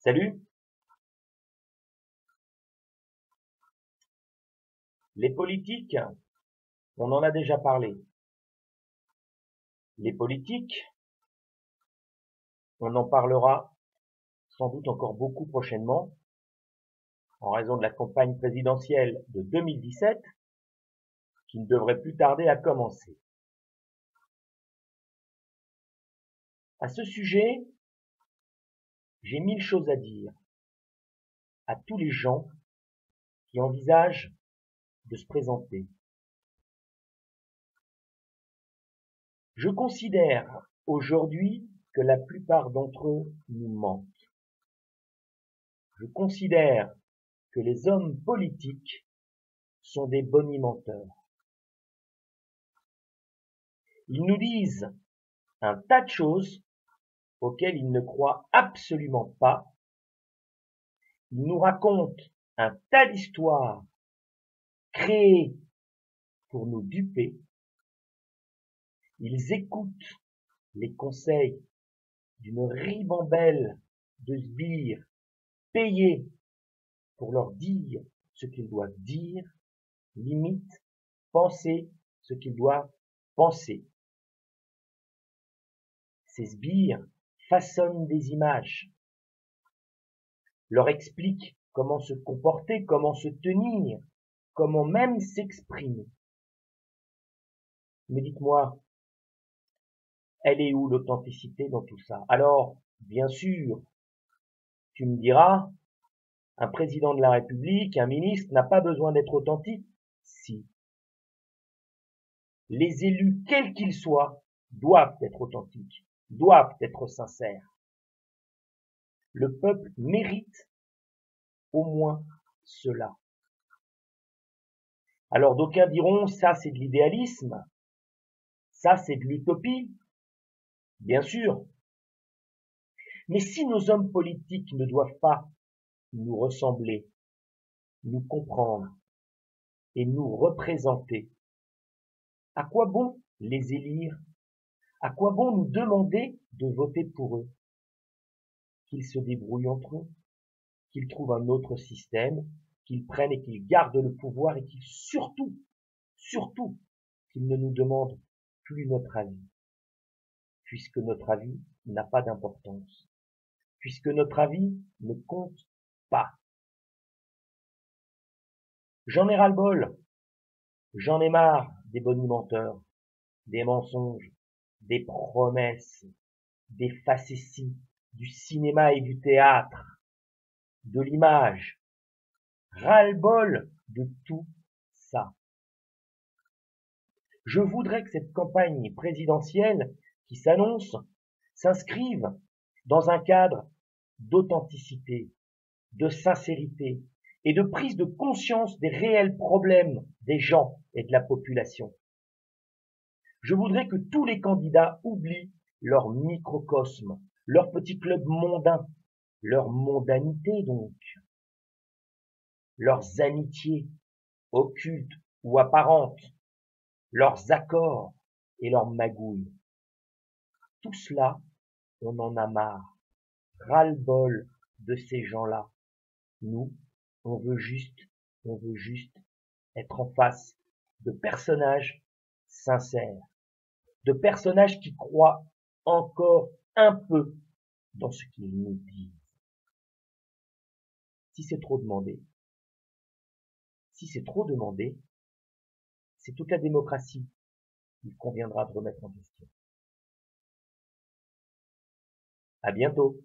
Salut. Les politiques, on en a déjà parlé. Les politiques, on en parlera sans doute encore beaucoup prochainement, en raison de la campagne présidentielle de 2017, qui ne devrait plus tarder à commencer. À ce sujet, j'ai 1000 choses à dire à tous les gens qui envisagent de se présenter. Je considère aujourd'hui que la plupart d'entre eux nous mentent. Je considère que les hommes politiques sont des bonimenteurs. Ils nous disent un tas de choses auxquelles ils ne croient absolument pas. Ils nous racontent un tas d'histoires créées pour nous duper. Ils écoutent les conseils d'une ribambelle de sbires payés pour leur dire ce qu'ils doivent dire, limite penser ce qu'ils doivent penser. Ces sbires façonnent des images, leur expliquent comment se comporter, comment se tenir, comment même s'exprimer. Mais dites-moi, elle est où l'authenticité dans tout ça? Alors, bien sûr, tu me diras, un président de la République, un ministre n'a pas besoin d'être authentique. Si. Les élus, quels qu'ils soient, doivent être authentiques, doivent être sincères. Le peuple mérite au moins cela. Alors d'aucuns diront, ça c'est de l'idéalisme, ça c'est de l'utopie, bien sûr. Mais si nos hommes politiques ne doivent pas nous ressembler, nous comprendre et nous représenter, à quoi bon les élire? À quoi bon nous demander de voter pour eux? Qu'ils se débrouillent entre eux, qu'ils trouvent un autre système, qu'ils prennent et qu'ils gardent le pouvoir et qu'ils surtout, qu'ils ne nous demandent plus notre avis, puisque notre avis n'a pas d'importance, puisque notre avis ne compte pas. J'en ai ras-le-bol, j'en ai marre des bonimenteurs, des mensonges, des promesses, des facéties, du cinéma et du théâtre, de l'image. Ras-le-bol de tout ça. Je voudrais que cette campagne présidentielle qui s'annonce s'inscrive dans un cadre d'authenticité, de sincérité et de prise de conscience des réels problèmes des gens et de la population. Je voudrais que tous les candidats oublient leur microcosme, leur petit club mondain, leur mondanité donc, leurs amitiés occultes ou apparentes, leurs accords et leurs magouilles. Tout cela, on en a marre. Ras-le-bol de ces gens-là. Nous, on veut juste être en face de personnages sincères, de personnages qui croient encore un peu dans ce qu'ils nous disent. Si c'est trop demandé, c'est toute la démocratie qu'il conviendra de remettre en question. À bientôt.